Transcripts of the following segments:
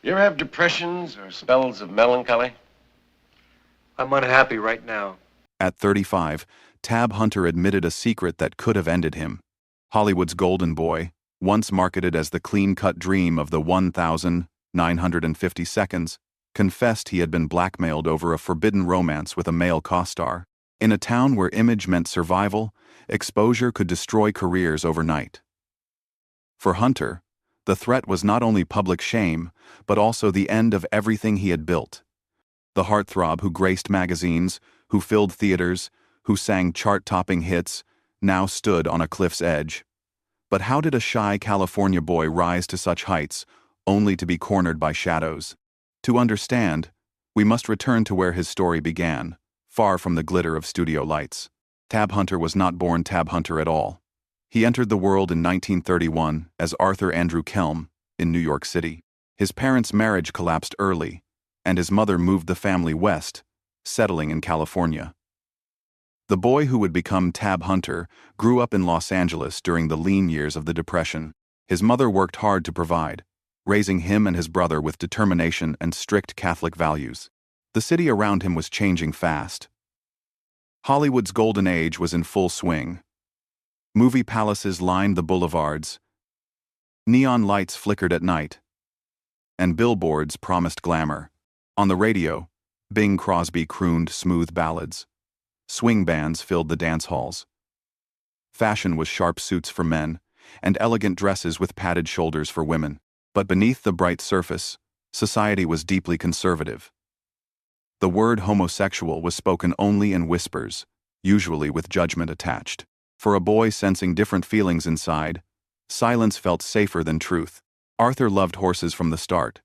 You ever have depressions or spells of melancholy? I'm unhappy right now. At 35, Tab Hunter admitted a secret that could have ended him. Hollywood's golden boy, once marketed as the clean-cut dream of the 1,950 seconds, confessed he had been blackmailed over a forbidden romance with a male co-star. In a town where image meant survival, exposure could destroy careers overnight. For Hunter, the threat was not only public shame, but also the end of everything he had built. The heartthrob who graced magazines, who filled theaters, who sang chart-topping hits, now stood on a cliff's edge. But how did a shy California boy rise to such heights, only to be cornered by shadows? To understand, we must return to where his story began, far from the glitter of studio lights. Tab Hunter was not born Tab Hunter at all. He entered the world in 1931 as Arthur Andrew Kelm in New York City. His parents' marriage collapsed early, and his mother moved the family west, settling in California. The boy who would become Tab Hunter grew up in Los Angeles during the lean years of the Depression. His mother worked hard to provide, raising him and his brother with determination and strict Catholic values. The city around him was changing fast. Hollywood's golden age was in full swing. Movie palaces lined the boulevards. Neon lights flickered at night, and billboards promised glamour. On the radio, Bing Crosby crooned smooth ballads. Swing bands filled the dance halls. Fashion was sharp suits for men, and elegant dresses with padded shoulders for women. But beneath the bright surface, society was deeply conservative. The word homosexual was spoken only in whispers, usually with judgment attached. For a boy sensing different feelings inside, silence felt safer than truth. Arthur loved horses from the start.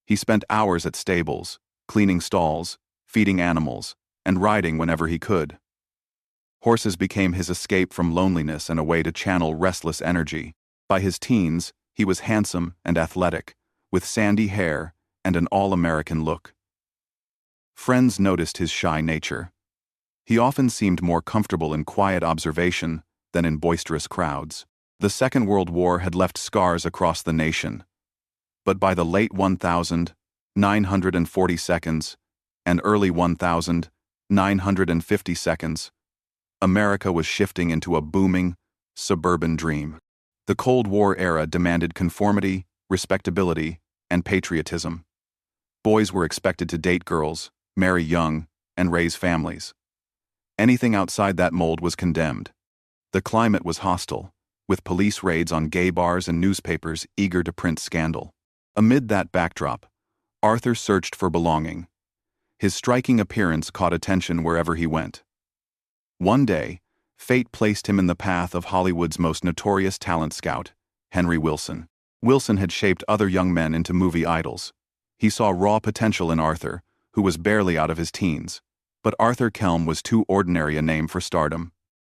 He spent hours at stables, cleaning stalls, feeding animals, and riding whenever he could. Horses became his escape from loneliness and a way to channel restless energy. By his teens, he was handsome and athletic, with sandy hair and an all-American look. Friends noticed his shy nature. He often seemed more comfortable in quiet observation than in boisterous crowds. The Second World War had left scars across the nation. But by the late 1940 seconds and early 1950 seconds, America was shifting into a booming, suburban dream. The Cold War era demanded conformity, respectability, and patriotism. Boys were expected to date girls, marry young, and raise families. Anything outside that mold was condemned. The climate was hostile, with police raids on gay bars and newspapers eager to print scandal. Amid that backdrop, Arthur searched for belonging. His striking appearance caught attention wherever he went. One day, fate placed him in the path of Hollywood's most notorious talent scout, Henry Wilson. Wilson had shaped other young men into movie idols. He saw raw potential in Arthur, who was barely out of his teens. But Arthur Kelm was too ordinary a name for stardom.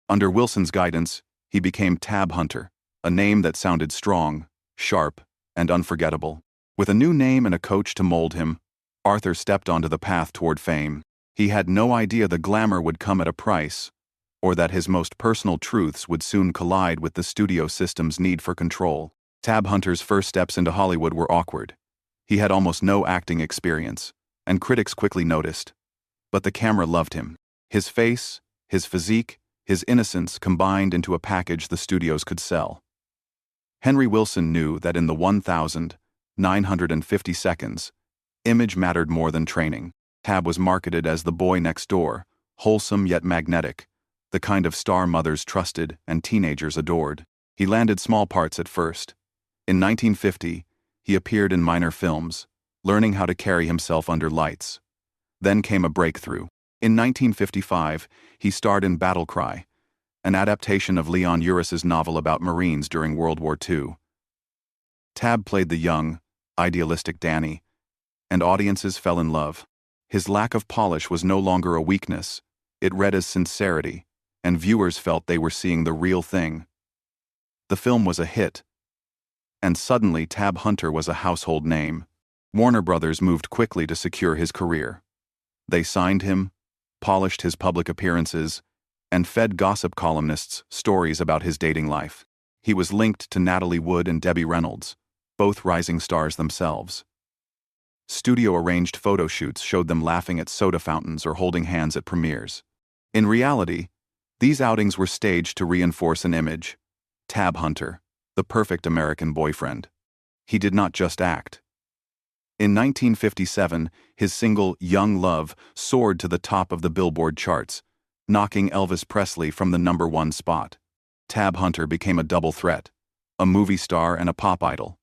Under Wilson's guidance, he became Tab Hunter, a name that sounded strong, sharp, and unforgettable. With a new name and a coach to mold him, Arthur stepped onto the path toward fame. He had no idea the glamour would come at a price, or that his most personal truths would soon collide with the studio system's need for control. Tab Hunter's first steps into Hollywood were awkward. He had almost no acting experience, and critics quickly noticed. But the camera loved him. His face, his physique, his innocence combined into a package the studios could sell. Henry Wilson knew that in the 1,950 seconds, image mattered more than training. Tab was marketed as the boy next door, wholesome yet magnetic, the kind of star mothers trusted and teenagers adored. He landed small parts at first. In 1950, he appeared in minor films, learning how to carry himself under lights. Then came a breakthrough. In 1955, he starred in Battle Cry, an adaptation of Leon Uris's novel about Marines during World War II. Tab played the young, idealistic Danny, and audiences fell in love. His lack of polish was no longer a weakness. It read as sincerity, and viewers felt they were seeing the real thing. The film was a hit, and suddenly Tab Hunter was a household name. Warner Brothers moved quickly to secure his career. They signed him, polished his public appearances, and fed gossip columnists stories about his dating life. He was linked to Natalie Wood and Debbie Reynolds, both rising stars themselves. Studio-arranged photo shoots showed them laughing at soda fountains or holding hands at premieres. In reality, these outings were staged to reinforce an image. Tab Hunter, the perfect American boyfriend. He did not just act. In 1957, his single Young Love soared to the top of the Billboard charts, knocking Elvis Presley from the #1 spot. Tab Hunter became a double threat, a movie star and a pop idol.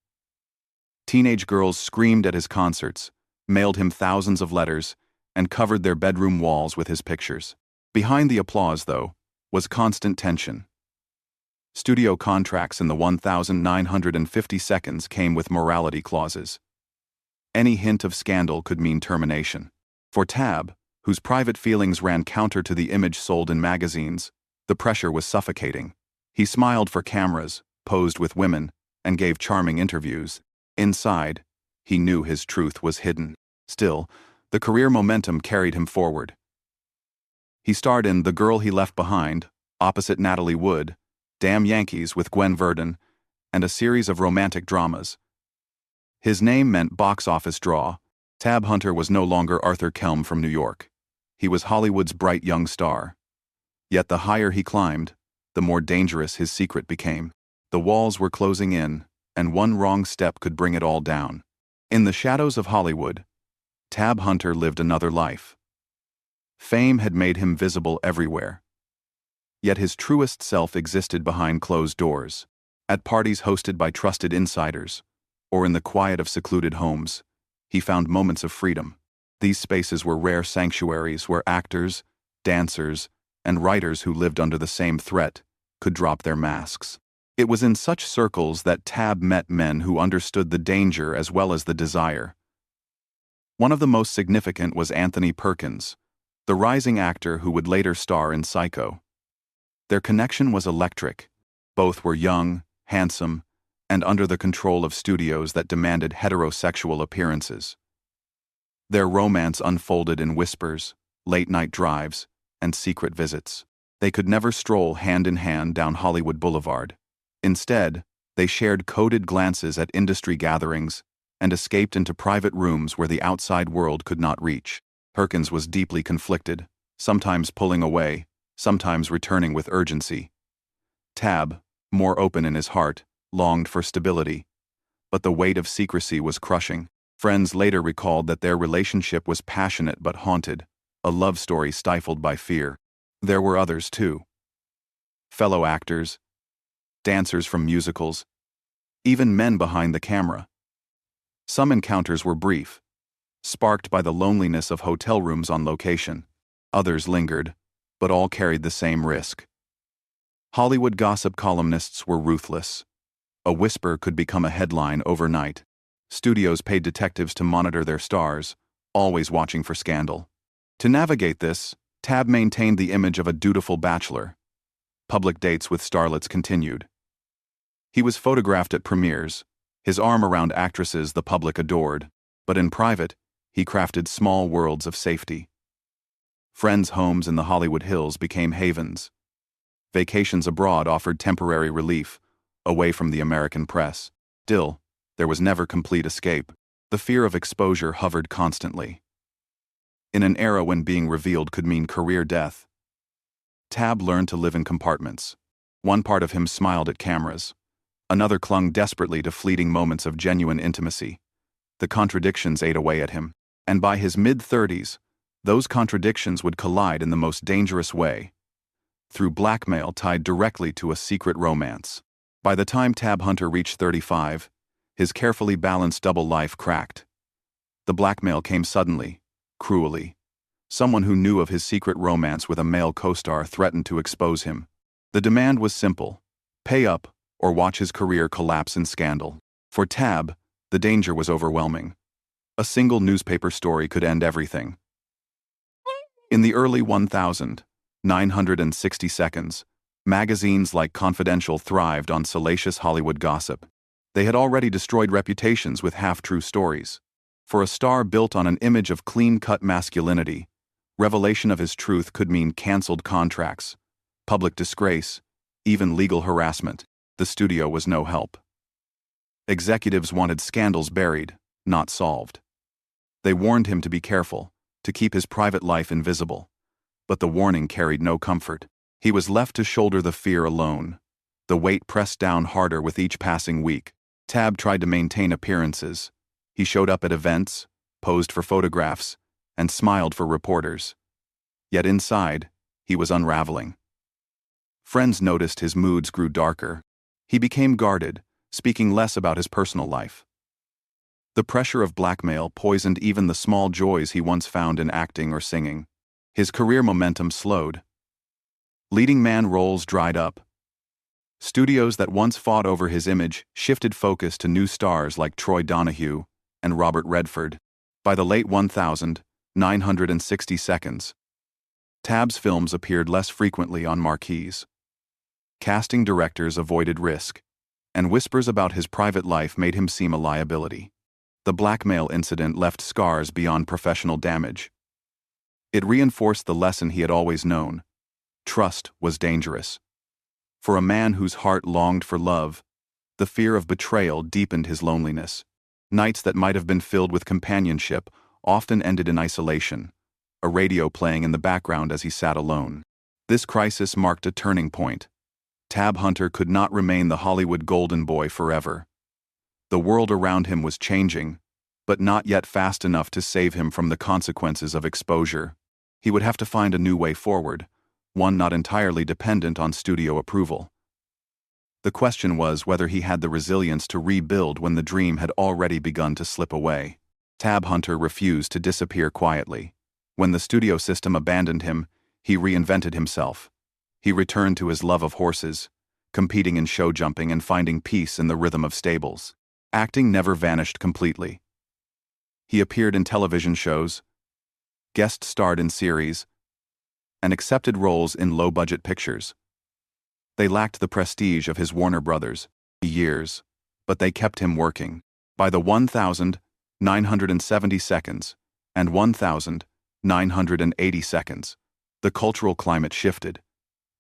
Teenage girls screamed at his concerts, mailed him thousands of letters, and covered their bedroom walls with his pictures. Behind the applause, though, was constant tension. Studio contracts in the 1950 seconds came with morality clauses. Any hint of scandal could mean termination. For Tab, whose private feelings ran counter to the image sold in magazines, the pressure was suffocating. He smiled for cameras, posed with women, and gave charming interviews. Inside, he knew his truth was hidden. Still, the career momentum carried him forward. He starred in The Girl He Left Behind, opposite Natalie Wood, Damn Yankees with Gwen Verdon, and a series of romantic dramas. His name meant box office draw. Tab Hunter was no longer Arthur Kelm from New York. He was Hollywood's bright young star. Yet the higher he climbed, the more dangerous his secret became. The walls were closing in, and one wrong step could bring it all down. In the shadows of Hollywood, Tab Hunter lived another life. Fame had made him visible everywhere. Yet his truest self existed behind closed doors, at parties hosted by trusted insiders, or in the quiet of secluded homes. He found moments of freedom. These spaces were rare sanctuaries where actors, dancers, and writers who lived under the same threat could drop their masks. It was in such circles that Tab met men who understood the danger as well as the desire. One of the most significant was Anthony Perkins, the rising actor who would later star in Psycho. Their connection was electric. Both were young, handsome, and under the control of studios that demanded heterosexual appearances. Their romance unfolded in whispers, late-night drives, and secret visits. They could never stroll hand in hand down Hollywood Boulevard. Instead, they shared coded glances at industry gatherings and escaped into private rooms where the outside world could not reach. Perkins was deeply conflicted, sometimes pulling away, sometimes returning with urgency. Tab, more open in his heart, longed for stability. But the weight of secrecy was crushing. Friends later recalled that their relationship was passionate but haunted, a love story stifled by fear. There were others too. Fellow actors, dancers from musicals, even men behind the camera. Some encounters were brief, sparked by the loneliness of hotel rooms on location. Others lingered, but all carried the same risk. Hollywood gossip columnists were ruthless. A whisper could become a headline overnight. Studios paid detectives to monitor their stars, always watching for scandal. To navigate this, Tab maintained the image of a dutiful bachelor. Public dates with starlets continued. He was photographed at premieres, his arm around actresses the public adored, but in private, he crafted small worlds of safety. Friends' homes in the Hollywood Hills became havens. Vacations abroad offered temporary relief, away from the American press. Still, there was never complete escape. The fear of exposure hovered constantly. In an era when being revealed could mean career death, Tab learned to live in compartments. One part of him smiled at cameras. Another clung desperately to fleeting moments of genuine intimacy. The contradictions ate away at him, and by his mid-30s, those contradictions would collide in the most dangerous way, through blackmail tied directly to a secret romance. By the time Tab Hunter reached 35, his carefully balanced double life cracked. The blackmail came suddenly, cruelly. Someone who knew of his secret romance with a male co-star threatened to expose him. The demand was simple: pay up or watch his career collapse in scandal. For Tab, the danger was overwhelming. A single newspaper story could end everything. In the early 1960 seconds, magazines like Confidential thrived on salacious Hollywood gossip. They had already destroyed reputations with half-true stories. For a star built on an image of clean-cut masculinity, revelation of his truth could mean canceled contracts, public disgrace, even legal harassment. The studio was no help. Executives wanted scandals buried, not solved. They warned him to be careful, to keep his private life invisible. But the warning carried no comfort. He was left to shoulder the fear alone. The weight pressed down harder with each passing week. Tab tried to maintain appearances. He showed up at events, posed for photographs, and smiled for reporters. Yet inside, he was unraveling. Friends noticed his moods grew darker. He became guarded, speaking less about his personal life. The pressure of blackmail poisoned even the small joys he once found in acting or singing. His career momentum slowed. Leading man roles dried up. Studios that once fought over his image shifted focus to new stars like Troy Donahue and Robert Redford. By the late 1960s, Tab's films appeared less frequently on marquees. Casting directors avoided risk, and whispers about his private life made him seem a liability. The blackmail incident left scars beyond professional damage. It reinforced the lesson he had always known: trust was dangerous. For a man whose heart longed for love, the fear of betrayal deepened his loneliness. Nights that might have been filled with companionship often ended in isolation, a radio playing in the background as he sat alone. This crisis marked a turning point. Tab Hunter could not remain the Hollywood golden boy forever. The world around him was changing, but not yet fast enough to save him from the consequences of exposure. He would have to find a new way forward, one not entirely dependent on studio approval. The question was whether he had the resilience to rebuild when the dream had already begun to slip away. Tab Hunter refused to disappear quietly. When the studio system abandoned him, he reinvented himself. He returned to his love of horses, competing in show jumping and finding peace in the rhythm of stables. Acting never vanished completely. He appeared in television shows, guest starred in series, and accepted roles in low-budget pictures. They lacked the prestige of his Warner Brothers years, but they kept him working. By the 1970s and 1980s, the cultural climate shifted.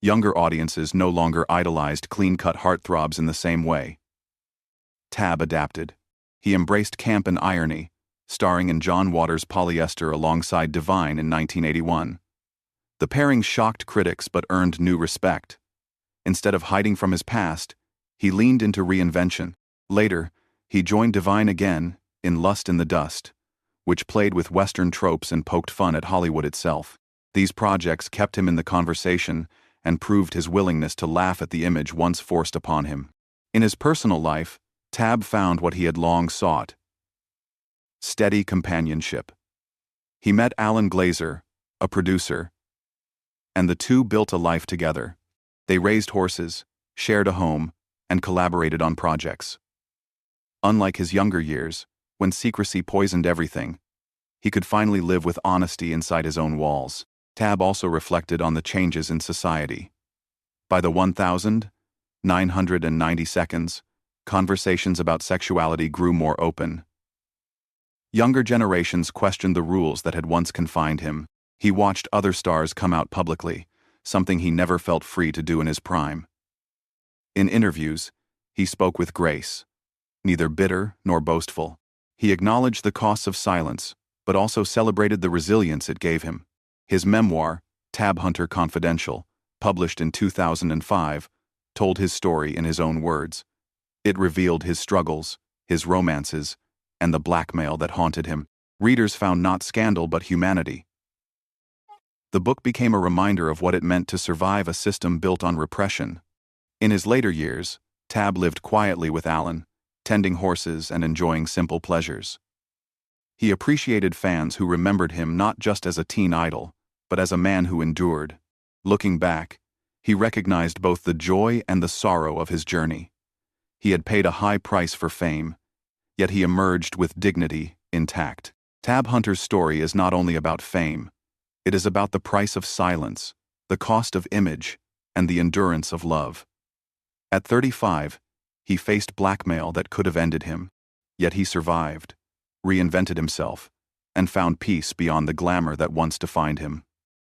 Younger audiences no longer idolized clean-cut heartthrobs in the same way. Tab adapted. He embraced camp and irony, starring in John Waters' Polyester alongside Divine in 1981. The pairing shocked critics but earned new respect. Instead of hiding from his past, he leaned into reinvention. Later, he joined Divine again in Lust in the Dust, which played with Western tropes and poked fun at Hollywood itself. These projects kept him in the conversation and proved his willingness to laugh at the image once forced upon him. In his personal life, Tab found what he had long sought: steady companionship. He met Alan Glazer, a producer, and the two built a life together. They raised horses, shared a home, and collaborated on projects. Unlike his younger years, when secrecy poisoned everything, he could finally live with honesty inside his own walls. Tab also reflected on the changes in society. By the 1990s, conversations about sexuality grew more open. Younger generations questioned the rules that had once confined him. He watched other stars come out publicly, something he never felt free to do in his prime. In interviews, he spoke with grace, neither bitter nor boastful. He acknowledged the costs of silence, but also celebrated the resilience it gave him. His memoir, Tab Hunter Confidential, published in 2005, told his story in his own words. It revealed his struggles, his romances, and the blackmail that haunted him. Readers found not scandal but humanity. The book became a reminder of what it meant to survive a system built on repression. In his later years, Tab lived quietly with Alan, tending horses and enjoying simple pleasures. He appreciated fans who remembered him not just as a teen idol, but as a man who endured. Looking back, he recognized both the joy and the sorrow of his journey. He had paid a high price for fame, yet he emerged with dignity intact. Tab Hunter's story is not only about fame, it is about the price of silence, the cost of image, and the endurance of love. At 35, he faced blackmail that could have ended him, yet he survived, reinvented himself, and found peace beyond the glamour that once defined him.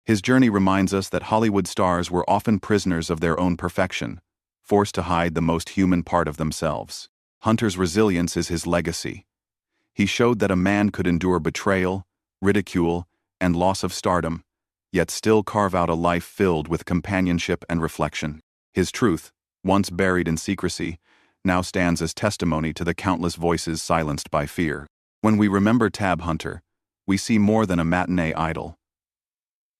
His journey reminds us that Hollywood stars were often prisoners of their own perfection, forced to hide the most human part of themselves. Hunter's resilience is his legacy. He showed that a man could endure betrayal, ridicule, and loss of stardom, yet still carve out a life filled with companionship and reflection. His truth, once buried in secrecy, now stands as testimony to the countless voices silenced by fear. When we remember Tab Hunter, we see more than a matinee idol.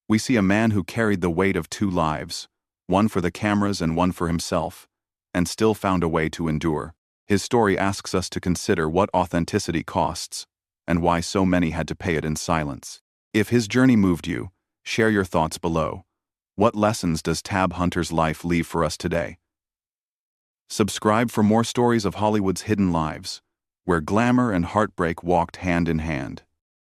We see a man who carried the weight of two lives, one for the cameras and one for himself, and still found a way to endure. His story asks us to consider what authenticity costs, and why so many had to pay it in silence. If his journey moved you, share your thoughts below. What lessons does Tab Hunter's life leave for us today? Subscribe for more stories of Hollywood's hidden lives, where glamour and heartbreak walked hand in hand.